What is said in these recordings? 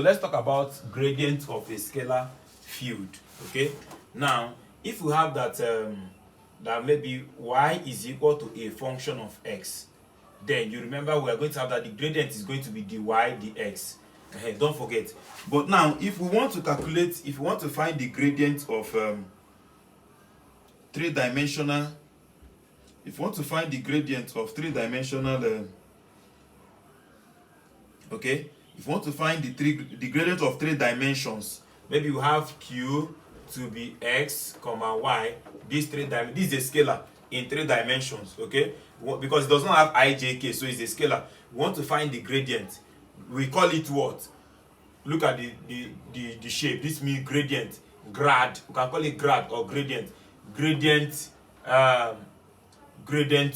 let's talk about gradient of a scalar field. Okay, now if we have that that maybe y is equal to a function of x, then you remember we are going to have that the gradient is going to be dy dx. Don't forget. But now if we want to calculate, if we want to find the gradient of three-dimensional, if we want to find the gradient of three-dimensional okay, if you want to find the gradient of three dimensions, maybe you have q to be x comma y. This is a scalar in three dimensions. Okay, because it does not have I, j, k, so it's a scalar. We want to find the gradient. We call it what? Look at the shape. This means gradient, grad. We can call it grad or gradient. Gradient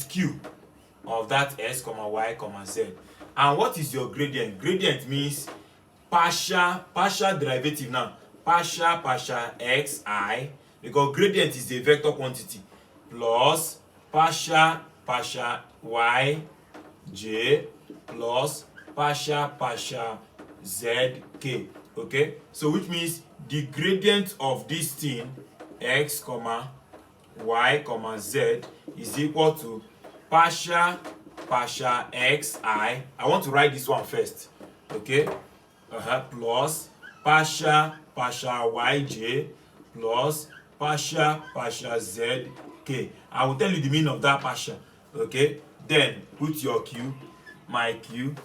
q of that x comma y comma z. And what is your gradient? Gradient means partial derivative now. Partial xi, because gradient is a vector quantity, plus partial yj plus partial zk. Okay, so which means the gradient of this thing x comma y comma z is equal to partial xi. I want to write this one first. Okay, plus partial yj plus partial zk. I will tell you the meaning of that partial. Okay, then put your q, my q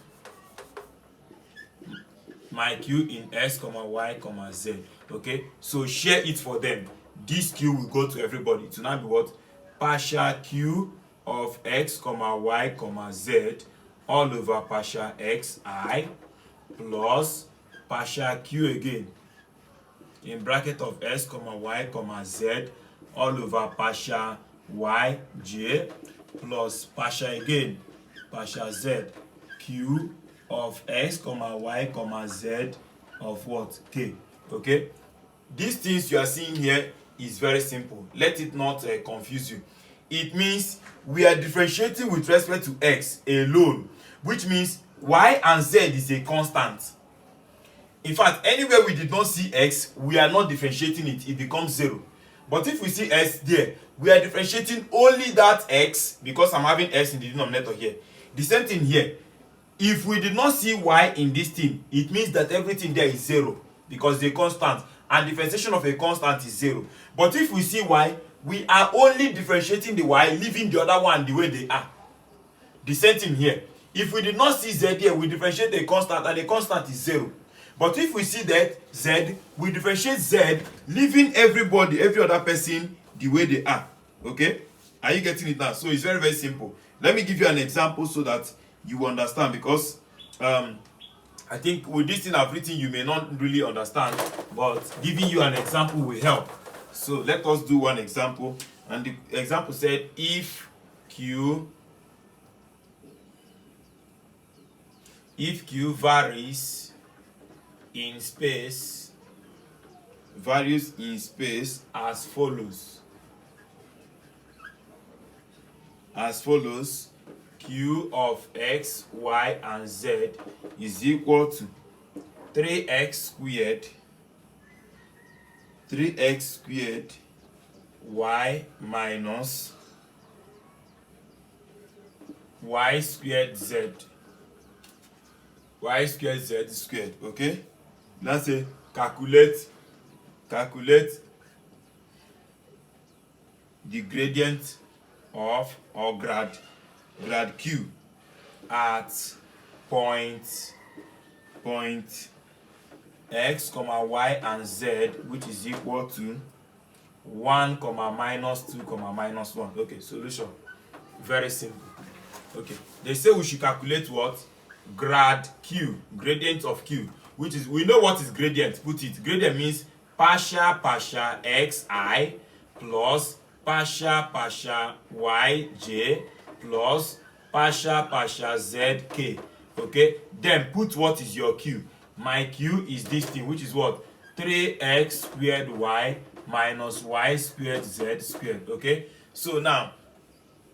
in x comma y comma z. Okay, so share it for them. This q will go to everybody. To now be what? Partial q of x comma y comma z all over partial xi plus partial q again in bracket of x comma y comma z all over partial yj plus partial again partial z q of x comma y comma z of what? K. Okay, these things you are seeing here is very simple. Let it not confuse you. It means we are differentiating with respect to x alone, which means y and z is a constant. In fact, anywhere we did not see x, we are not differentiating it, it becomes 0. But if we see s there, we are differentiating only that x, because I'm having s in the denominator here. The same thing here. If we did not see y in this thing, it means that everything there is 0, because the constant, and differentiation of a constant is 0. But if we see y, we are only differentiating the y, leaving the other one the way they are. The same thing here. If we did not see z here, we differentiate the constant, and the constant is 0. But if we see that z, we differentiate z, leaving every other person the way they are. Okay, are you getting it now? So it's very, very simple. Let me give you an example so that you understand, because I think with this thing I've written you may not really understand, but giving you an example will help. So let us do one example. And the example said if q varies in space as follows. Q of x, y, and z is equal to 3x squared y minus y squared z squared. Okay, let's say calculate the gradient of or grad q at point x comma y and z, which is equal to 1 comma minus 2 comma minus 1. Okay, solution very simple. Okay, they say we should calculate what? Grad q, gradient of q, which is, we know what is gradient. Put it. Gradient means partial xi plus partial yj plus partial zk. Okay, then put what is your q. My q is this thing, which is what? 3x squared y minus y squared z squared. Okay, so now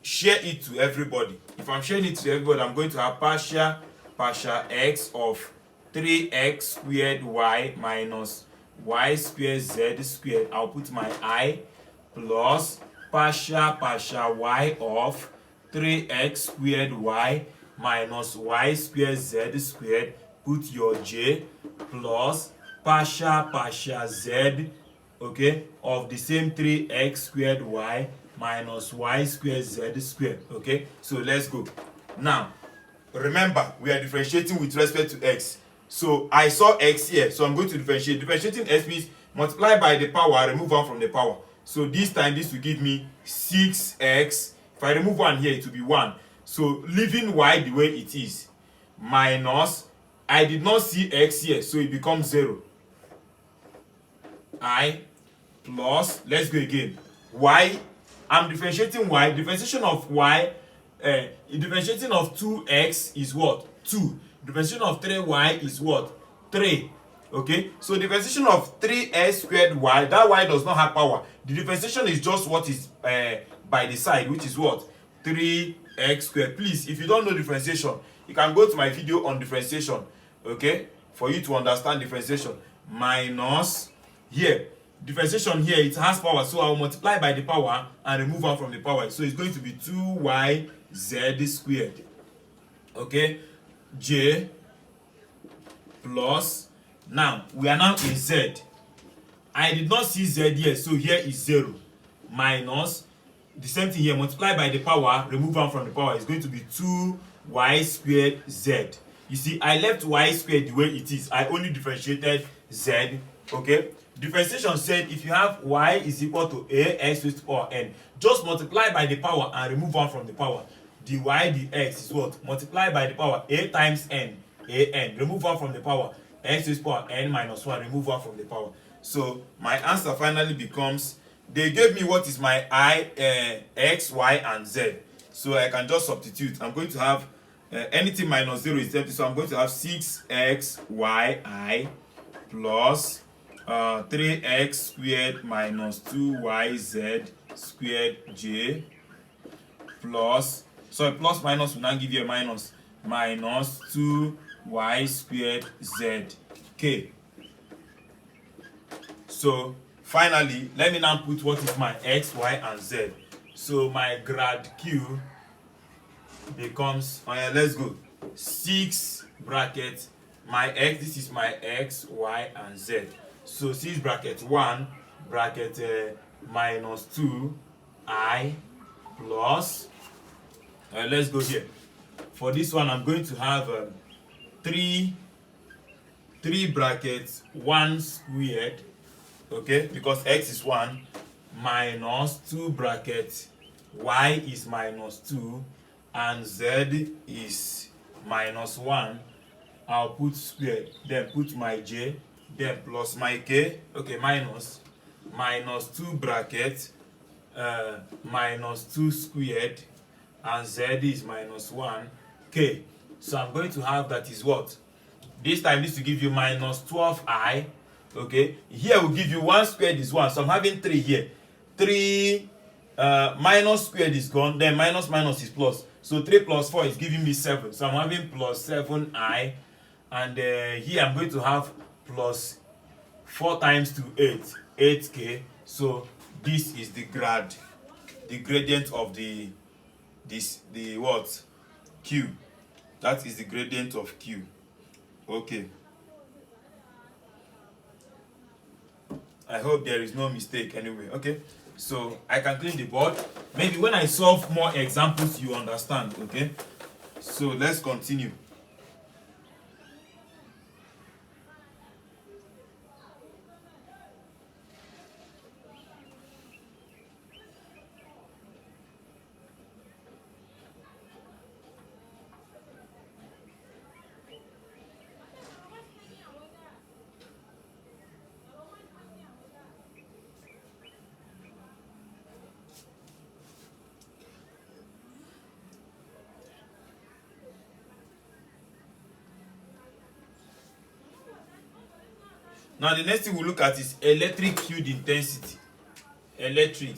share it to everybody. If I'm sharing it to everybody, I'm going to have partial x of 3x squared y minus y squared z squared. I'll put my I plus partial y of 3x squared y minus y squared z squared. Put your j plus partial z, okay, of the same 3x squared y minus y squared z squared. Okay, so let's go. Now remember, we are differentiating with respect to x. So I saw x here, so I'm going to differentiate. Differentiating x means multiply by the power, remove 1 from the power. So this time this will give me 6x. If I remove 1 here, it will be 1. So leaving y the way it is, minus, I did not see x here, so it becomes 0. I plus, let's go again, y. I'm differentiating y. Differentiation of y, differentiating of 2x is what? 2. Differentiation of 3y is what? 3. Okay, so differentiation of 3x squared y, that y does not have power. The differentiation is just what is by the side, which is what? 3x squared. Please, if you don't know differentiation, you can go to my video on differentiation, okay, for you to understand differentiation. Minus, here, differentiation here, it has power, so I'll multiply by the power and remove 1 from the power. So it's going to be 2yz squared. Okay, j plus, now we are now in z. I did not see z here, so here is 0. Minus, the same thing here, multiply by the power, remove 1 from the power. It's going to be 2y squared z. You see, I left y squared the way it is. I only differentiated z. Okay, differentiation said if you have y is equal to ax raised to the power n, just multiply by the power and remove 1 from the power. Dy dx is what? Multiply by the power a times n, an, remove 1 from the power, x raised to the power n minus 1, remove 1 from the power. So my answer finally becomes, they gave me what is my x, y, and z. So I can just substitute. I'm going to have anything minus 0 is empty, so I'm going to have 6xyi plus 3x squared minus 2yz squared j plus, so plus minus will now give you a minus, minus 2y squared z k. So finally, let me now put what is my x, y, and z. So my grad q becomes, let's go, 6 bracket, my x, this is my x, y, and z. So 6 bracket 1 bracket minus 2 I plus, let's go here. For this one, I'm going to have 3 brackets 1 squared, okay, because x is 1, minus 2 brackets y is minus 2 and z is minus 1. I'll put squared, then put my j, then plus my k, okay, minus 2 brackets minus 2 squared and z is minus 1 k. So I'm going to have, that is what? This time this will give you minus 12i. Okay, here will give you 1 squared is 1, so I'm having 3 here. 3 minus squared is gone, then minus is plus. So 3 plus 4 is giving me 7. So I'm having plus 7i. And here I'm going to have plus 4 times 2, 8k. So this is the gradient of the what? Q. That is the gradient of Q. Okay. I hope there is no mistake anyway. Okay, so I can clean the board. Maybe when I solve more examples you understand. Okay, so let's continue. Now the next thing we look at is electric field intensity. Electric.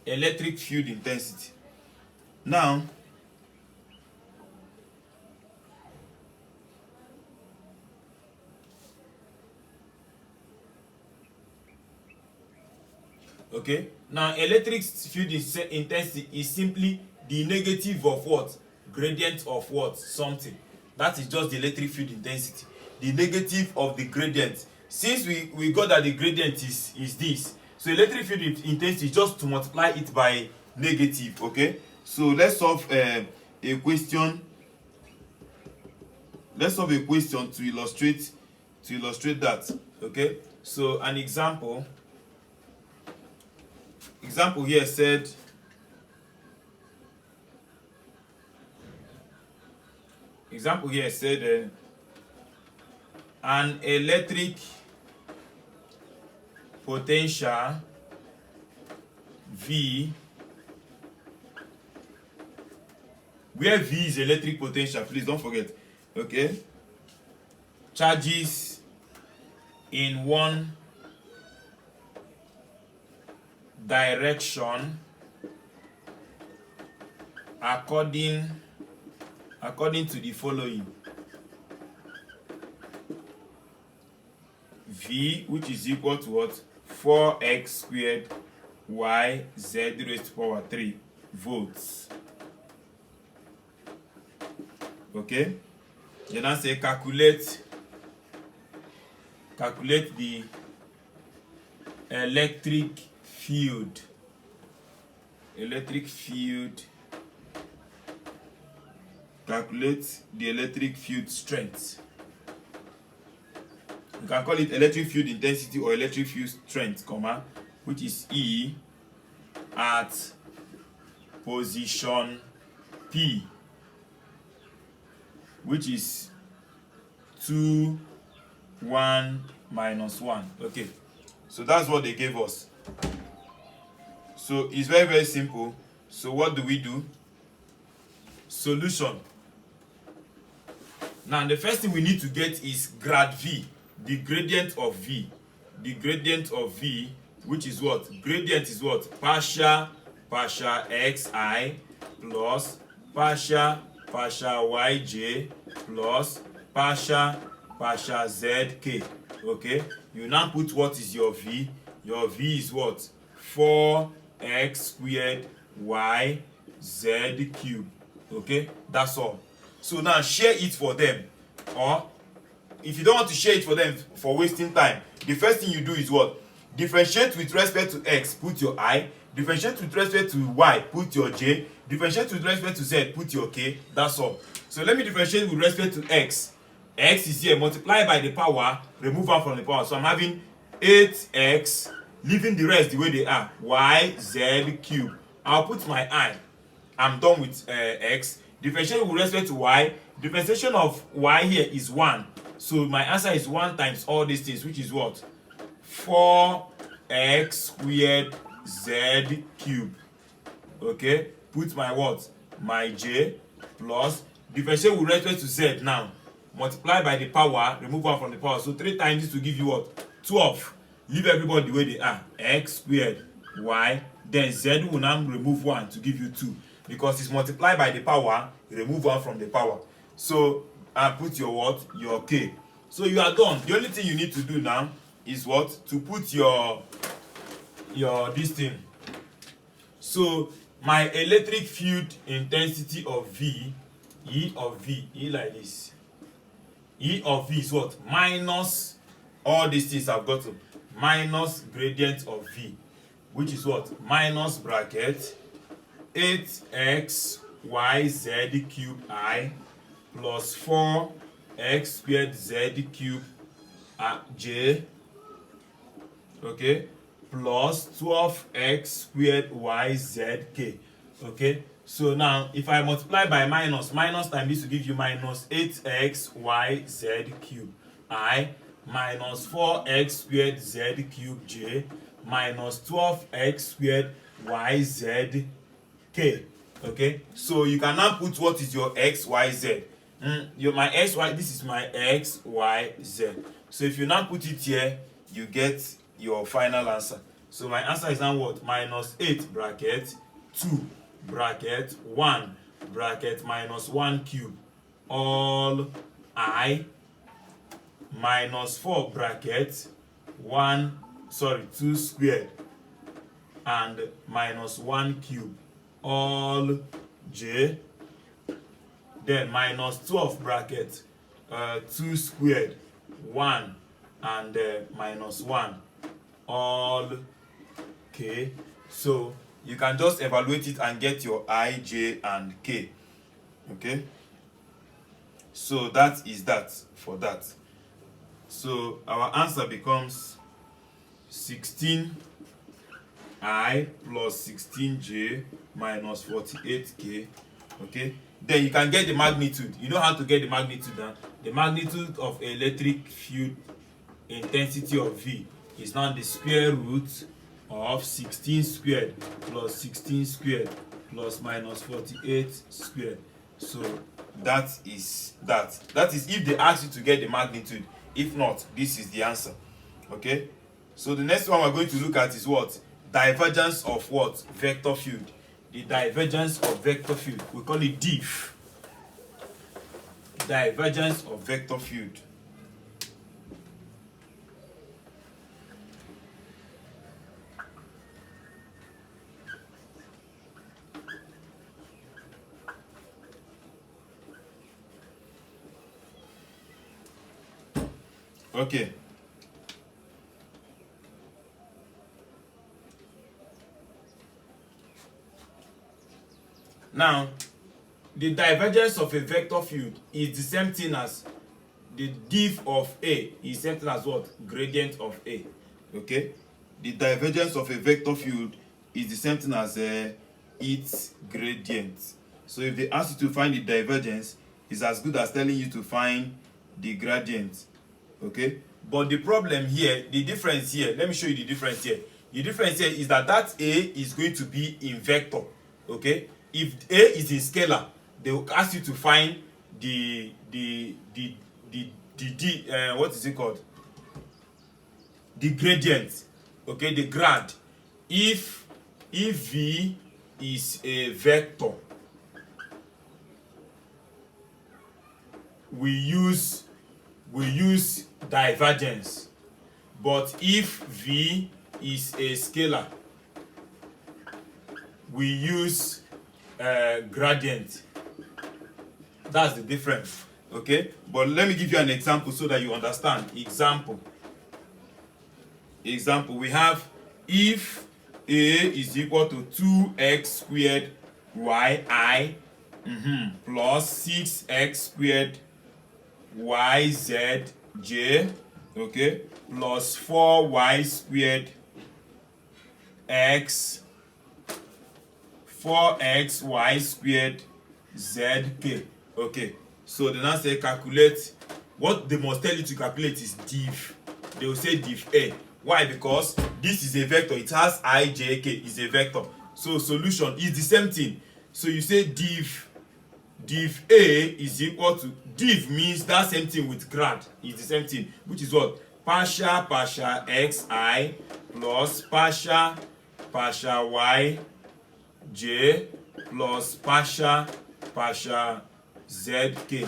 electric field intensity. Now okay, now electric field intensity is simply the negative of what? Gradient of what? Something. That is just the electric field intensity, the negative of the gradient. Since we got that the gradient is this, so electric field intensity is just to multiply it by negative. Okay, so let's solve a question. Let's solve a question to illustrate that. Okay, so an example here said an electric potential V, where V is electric potential, please don't forget. Okay, charges in one direction according to the following. V, which is equal to what? 4x squared y z raised to power 3 volts. Okay, you now say calculate the electric field calculate the electric field strength. You can call it electric field intensity or electric field strength, comma, which is E at position P, which is 2, 1, minus 1. Okay, so that's what they gave us. So it's very, very simple. So what do? Solution. Now the first thing we need to get is grad V, the gradient of V. The gradient of V, which is what? Gradient is what? Partial xi plus partial yj plus partial zk. Okay, you now put what is your V. Your V is what? 4x squared y z cubed. Okay, that's all. So now share it for them, or if you don't want to share it for them for wasting time, the first thing you do is what? Differentiate with respect to x, put your I. Differentiate with respect to y, put your j. Differentiate with respect to z, put your k. That's all. So let me differentiate with respect to x. X is here, multiply by the power, remove one from the power. So I'm having 8x, leaving the rest the way they are, y z cubed. I'll put my I. I'm done with x. Differentiation with respect to y. Differentiation of y here is 1. So my answer is 1 times all these things, which is what? 4x squared z cubed. Okay, put my what? My j plus differentiate with respect to z now. Multiply by the power, remove 1 from the power. So 3 times this will give you what? 12. Leave everybody the way they are. X squared y. Then z will now remove 1 to give you 2. Because it's multiplied by the power, remove 1 from the power. So put your what? Your k. So you are done. The only thing you need to do now is what? To put your this thing. So my electric field intensity of V, E of V, E like this. E of V is what? Minus all these things I've got to. Minus gradient of V, which is what? Minus bracket 8x yz cubed I plus 4x squared z cubed j, okay, plus 12x squared yzk. Okay, so now if I multiply by minus times this will give you minus 8x yz cubed I minus 4x squared z cubed j minus 12x squared yz k. Okay, so you can now put what is your x y z. My x y, this is my x y z. So if you now put it here, you get your final answer. So my answer is now what? Minus 8 bracket 2 bracket 1 bracket minus 1 cube all I minus 4 bracket 2 squared and minus 1 cube all j, then minus 12 bracket 2 squared 1 and minus 1 all k. So you can just evaluate it and get your I, j and k. Okay, so that is that for that. So our answer becomes 16i plus 16j minus 48k. Okay, then you can get the magnitude. You know how to get the magnitude now. The magnitude of electric field intensity of V is now the square root of 16 squared plus 16 squared plus minus 48 squared. So that is that. That is if they ask you to get the magnitude. If not, this is the answer. Okay, so the next one we're going to look at is what? Divergence of what? Vector field. The divergence of vector field, we call it div. Divergence of vector field. Okay. Now, the divergence of a vector field is the same thing as the div of A is the same thing as what? Gradient of A. Okay? The divergence of a vector field is the same thing as its gradient. So if they ask you to find the divergence, it's as good as telling you to find the gradient. Okay, but the problem here, the difference here, let me show you the difference here. The difference here is that A is going to be in vector. Okay, if A is in scalar, they will ask you to find the what is it called? The gradient. Okay, the grad. If V is a vector, we use divergence, but if V is a scalar, we use gradient. That's the difference. Okay, but let me give you an example so that you understand. Example, we have if A is equal to 2x squared yi plus 6x squared yzj, okay, plus 4y squared x 4xy squared zk. Okay, so they now say calculate. What they must tell you to calculate is div. They will say div A. Why? Because this is a vector. It has I, j, k is a vector. So solution is the same thing. So you say div A is equal to, div means that same thing with grad, is the same thing, which is what? Partial xi plus partial y j plus partial zk.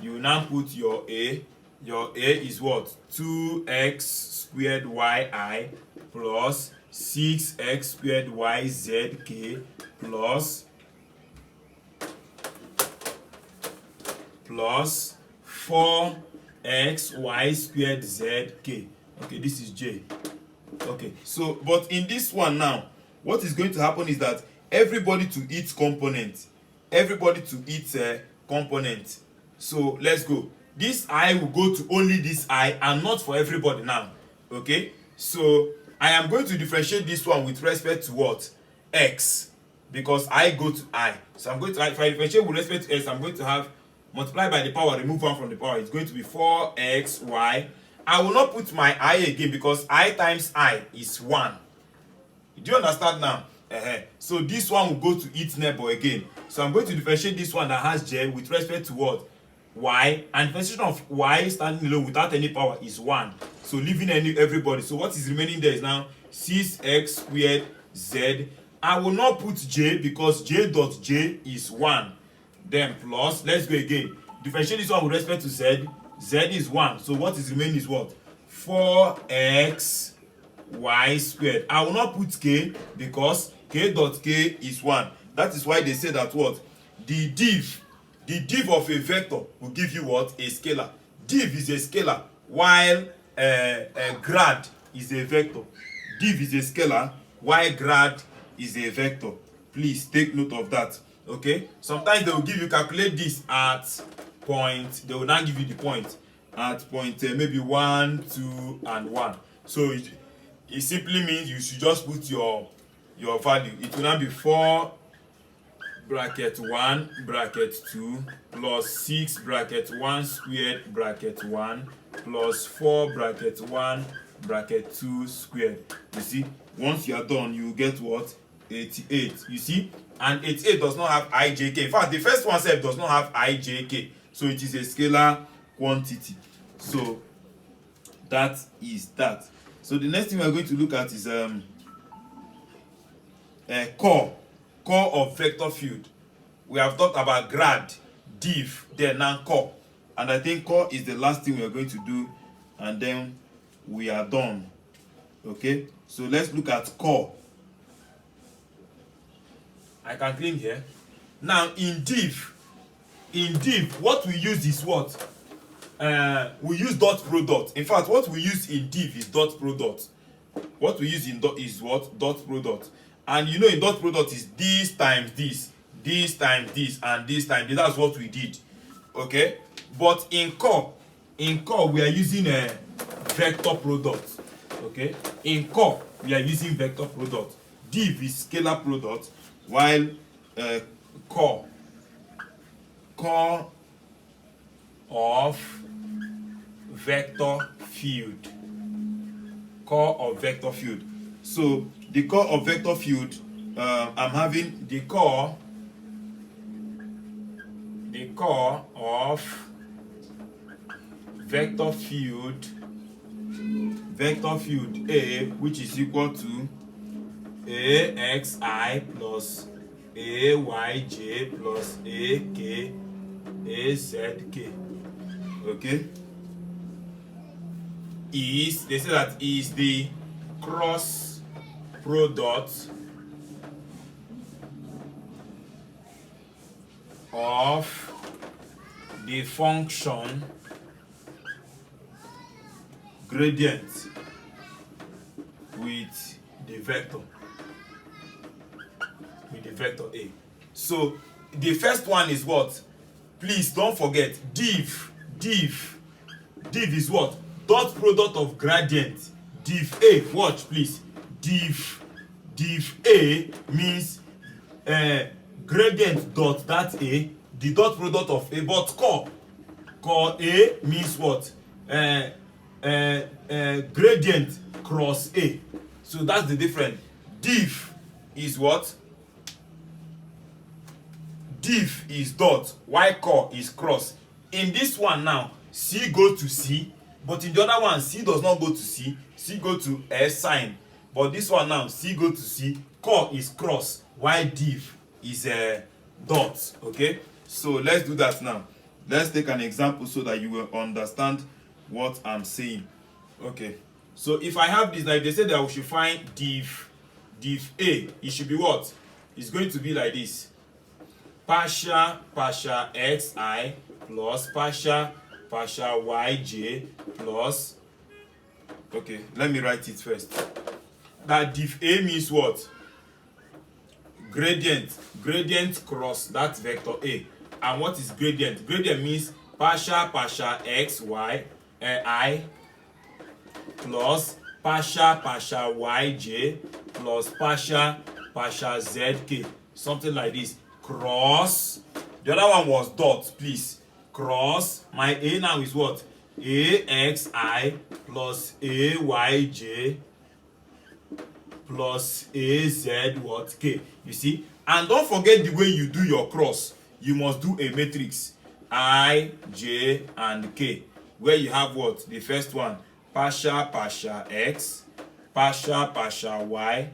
You now put your A. Your A is what? 2x squared yi plus 6x squared yzk plus 4xy squared zk. Okay, this is J. Okay, so but in this one now, what is going to happen is that everybody to its component. So let's go. This I will go to only this I and not for everybody now. Okay, so I am going to differentiate this one with respect to what? X, because I go to I. So I'm going to, if I differentiate with respect to X, I'm going to have multiply by the power, remove 1 from the power. It's going to be 4xy. I will not put my I again because I times I is 1. Do you understand now? So this one will go to its neighbor again. So I'm going to differentiate this one that has J with respect to what? Y. And differentiation of Y standing alone without any power is 1. So leaving everybody. So what is remaining there is now 6x squared z. I will not put j because j dot j is 1. Then plus, let's go again. Differentiate this one with respect to z. Z is 1. So what is remaining is what? 4x y squared. I will not put k because k dot k is 1. That is why they say that what? The div of a vector will give you what? A scalar. Div is a scalar, while grad is a vector. Div is a scalar, while grad is a vector. Please take note of that. Okay? Sometimes they will give you, calculate this at point. They will not give you the point at point maybe 1, 2, and 1. So it simply means you should just put your value. It will not be 4 bracket 1 bracket 2 plus 6 bracket 1 squared bracket 1 plus 4 bracket 1 bracket 2 squared. You see, once you are done, you get what? 88. You see, and 88 does not have ijk. In fact, the first one self does not have ijk, so it is a scalar quantity. So that is that. So the next thing we are going to look at is core of vector field. We have talked about grad, div, then now core, and I think core is the last thing we are going to do, and then we are done. Okay, so let's look at core. I can clean here. Now in div, what we use is what? We use dot product. In fact, what we use in div is dot product. What we use in dot is what? Dot product. And you know, in dot product is this times this times this, and this times this. That's what we did. Okay, but in core we are using a vector product. Okay, in core we are using vector product. Div is scalar product, while core of vector field. Core of vector field. So the core of vector field, I'm having the core of vector field A, which is equal to AXI plus AYJ plus AK AZK. Okay, is, they say that is the cross product of the function gradient with the vector A. So the first one is what? Please don't forget, div is what? Dot product of gradient. Div A, watch please. Div A means gradient dot that A, the dot product of A, but core A means what? Gradient cross A. So that's the difference. Div is what? Div is dot, while core is cross. In this one now, C goes to C, but in the other one, C does not go to C. C go to S sign. But this one now, C go to C, core is cross, while div is a dot. Okay, so let's do that now. Let's take an example so that you will understand what I'm saying. Okay, so if I have this, like they said that we should find div A, it should be what? It's going to be like this: partial xi plus partial yj plus, okay, let me write it first. That div A means what? Gradient cross that vector A. And what is gradient? Gradient means partial x y I plus partial yj plus partial zk, something like this. Cross, the other one was dot, please. Cross, my A now is what? AXI plus AYJ plus AZ what? K. You see? And don't forget the way you do your cross. You must do a matrix I, J, and K, where you have what? The first one, partial x partial y,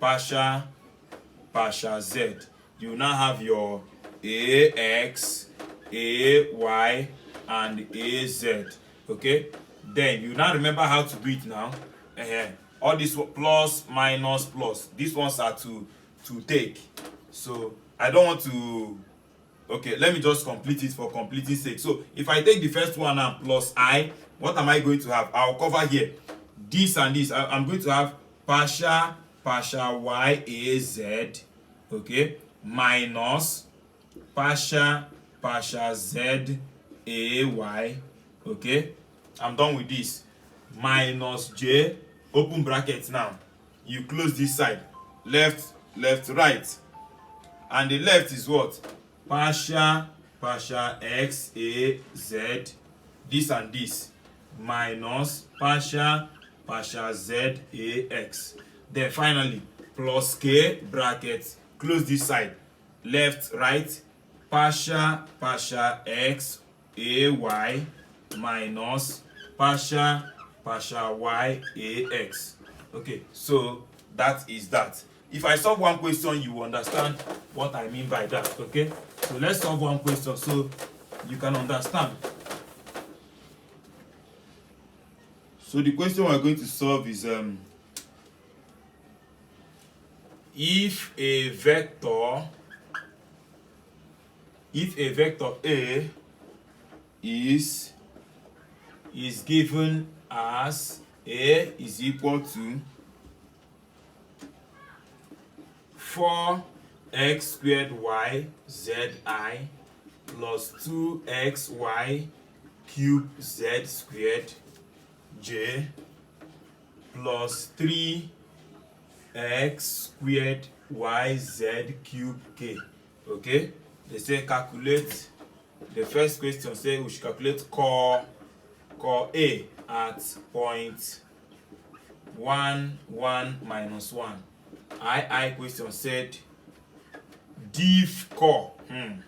partial z. You now have your ax, ay, and az. Okay, then you now remember how to do it now. All this plus, minus, plus, these ones are to take. So I don't want to. Okay, let me just complete it for completing sake. So if I take the first one and plus I, what am I going to have? I'll cover here this and this. I'm going to have partial y a z, okay, minus partial z a y, okay. I'm done with this. Minus j, open bracket now. You close this side. Left, right. And the left is what? Partial x a z, this and this, minus partial z a x. Then finally plus k bracket, close this side. Left, right, partial x a y minus partial y a x. Okay, so that is that. If I solve one question, you understand what I mean by that. Okay, so let's solve one question so you can understand. So the question we're going to solve is if a vector A is given as A is equal to 4x squared y zi plus 2xy cubed z squared j plus 3x squared yz cubed k. Okay, they say calculate. The first question say we should calculate core A at 0.11 minus 1. I question said div core A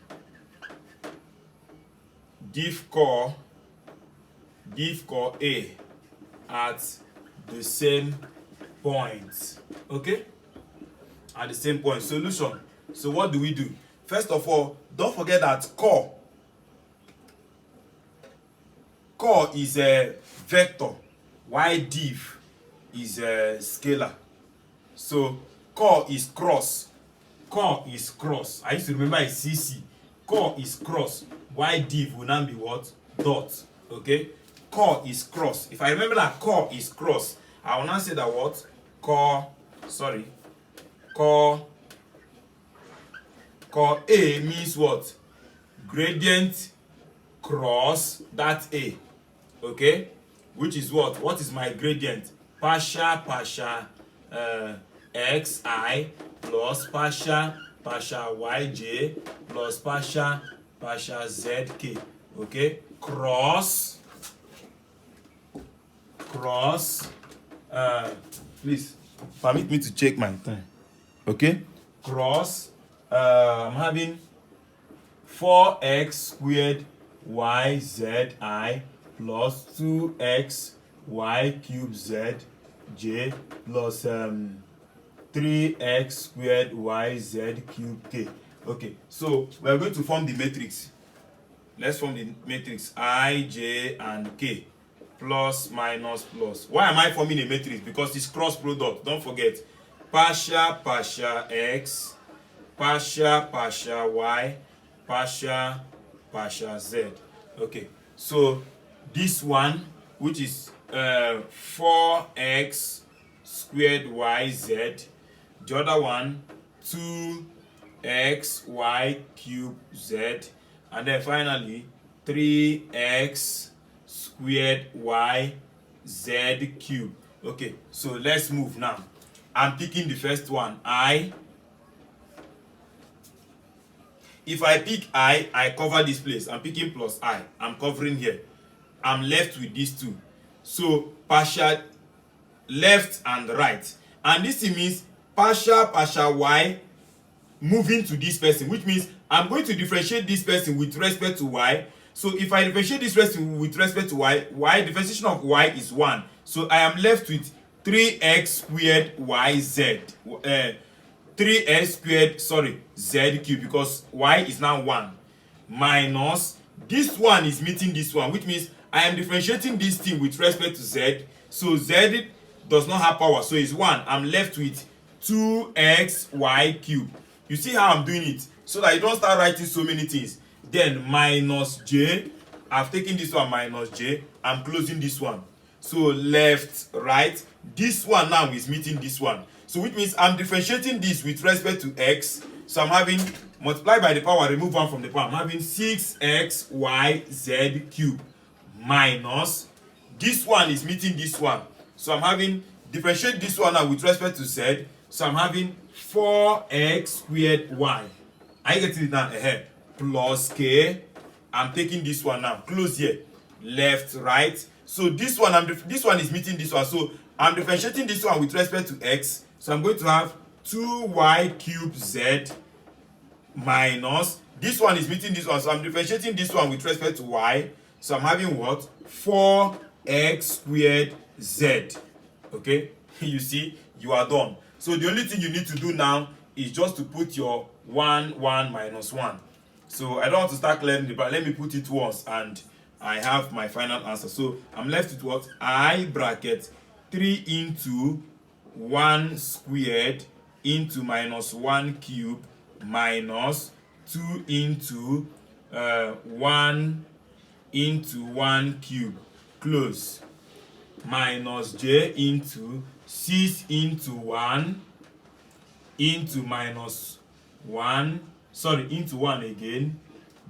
at the same point. Okay, at the same point. Solution. So what do we do? First of all, don't forget that core is a vector, while div is a scalar. So core is cross. I used to remember it's CC. Core is cross. Why div will now be what? Dot. Okay? Core is cross. If I remember that core is cross, I will now say that what? Core A means what? Gradient cross that A. Okay? Which is what? What is my gradient? Partial xi plus partial yj plus partial zk. Okay, cross please permit me to check my time. Okay, cross I'm having 4x squared yzi plus 2xy cubed zj plus 3x squared yz cubed k. Okay, so we are going to form the matrix. Let's form the matrix I, j, and k. Plus, minus, plus. Why am I forming a matrix? Because it's cross product. Don't forget. Partial x, partial y, partial z. Okay, so this one, which is 4x squared yz, the other one 2xy cubed z, and then finally 3x squared yz cubed. Okay, so let's move now. I'm picking the first one, I. If I pick I cover this place. I'm picking plus I. I'm covering here. I'm left with these two. So partial left and right. And this means partial y moving to this person, which means I'm going to differentiate this person with respect to y. So if I differentiate this person with respect to y differentiation of y is 1. So I am left with 3x squared yz 3x squared, sorry, z cube, because y is now 1, minus this one is meeting this one, which means I am differentiating this thing with respect to z. So z does not have power, so it's 1. I'm left with 2xy cube. You see how I'm doing it, so that you don't start writing so many things. Then minus j, I've taken this one minus j, I'm closing this one. So left, right, this one now is meeting this one. So which means I'm differentiating this with respect to x. So I'm having multiply by the power, remove 1 from the power. I'm having 6xyz cube minus this one is meeting this one. So I'm having differentiate this one now with respect to z. So I'm having 4x squared y. Are you getting it now? Plus k. I'm taking this one now. Close here. Left, right. So this one is meeting this one. So I'm differentiating this one with respect to x. So I'm going to have 2y cubed z minus this one is meeting this one. So I'm differentiating this one with respect to y. So I'm having what? 4x squared z. Okay? You see, you are done. So the only thing you need to do now is just to put your 1, 1 minus 1. So I don't want to start clearing the but let me put it once and I have my final answer. So I'm left with what? I bracket 3 into 1 squared into minus 1 cube minus 2 into 1 into 1 cube, close, minus j into 6 into 1 into minus 1, sorry, into 1 again,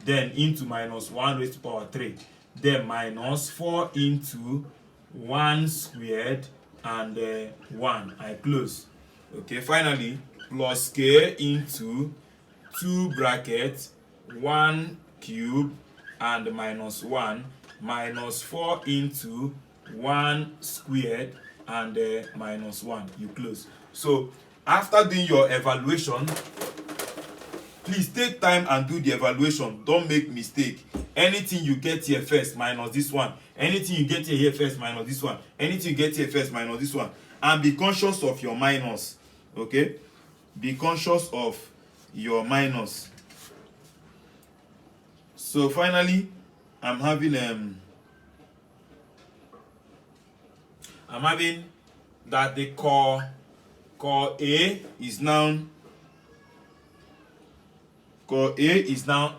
then into minus 1 raised to power 3, then minus 4 into 1 squared and 1. I close. Okay, finally, plus k into 2 brackets 1 cube and minus 1 minus 4 into 1 squared and minus 1. You close. So after doing your evaluation, please take time and do the evaluation. Don't make mistake. Anything you get here first minus this one, anything you get here first minus this one, anything you get here first minus this one, and be conscious of your minus. Okay, be conscious of your minus. So finally I'm having that the core A is now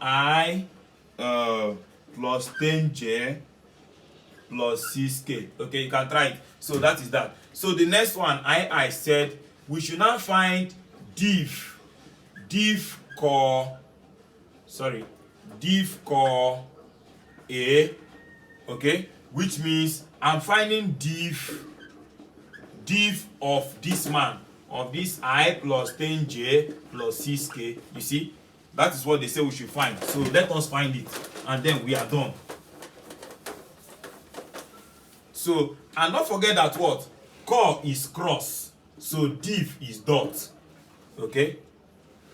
I plus 10j plus 6k. Okay, you can try it. So that is that. So the next one, I said we should now find div core A, okay, which means I'm finding div of this man, of this I plus 10j plus 6k. You see, that is what they say we should find. So let us find it and then we are done. So, and don't forget that what? Core is cross, so div is dot. Okay,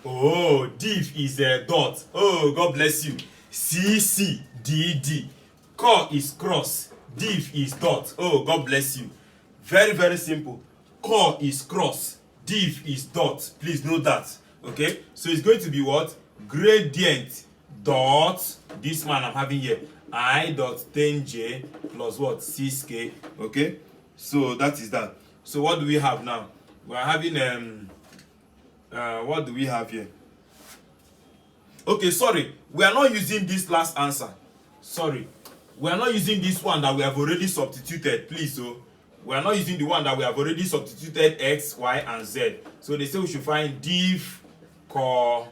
oh, div is a dot. Oh, God bless you. CCDD. Core is cross, div is dot. Oh, God bless you. Very, very simple. Core is cross, div is dot. Please note that. Okay, so it's going to be what? Gradient dot, this man I'm having here, I dot 10j plus what? 6k. Okay, so that is that. So what do we have now? We are having what do we have here? Okay, sorry, we are not using this last answer. Sorry, we are not using this one that we have already substituted. Please, so we are not using the one that we have already substituted x, y, and z. So they say we should find div core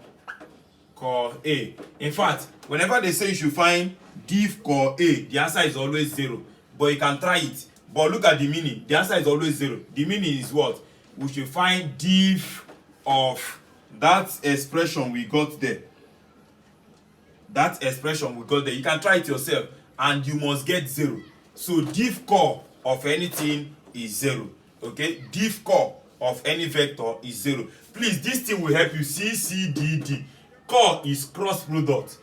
A. In fact, whenever they say you should find div core A, the answer is always 0. But you can try it. But look at the meaning. The answer is always 0. The meaning is what? We should find div of that expression we got there. That expression we got there. You can try it yourself and you must get 0. So div core of anything is 0. Okay? Div core of any vector is 0. Please, this thing will help you. CCDD. Core is cross product.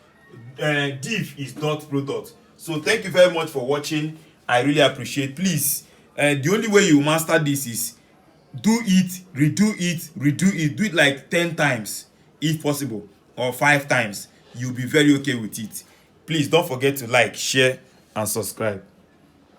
Div is dot product. So thank you very much for watching. I really appreciate. Please The only way you master this is do it, redo it, redo it. Do it like 10 times if possible, or 5 times. You'll be very okay with it. Please don't forget to like, share and subscribe.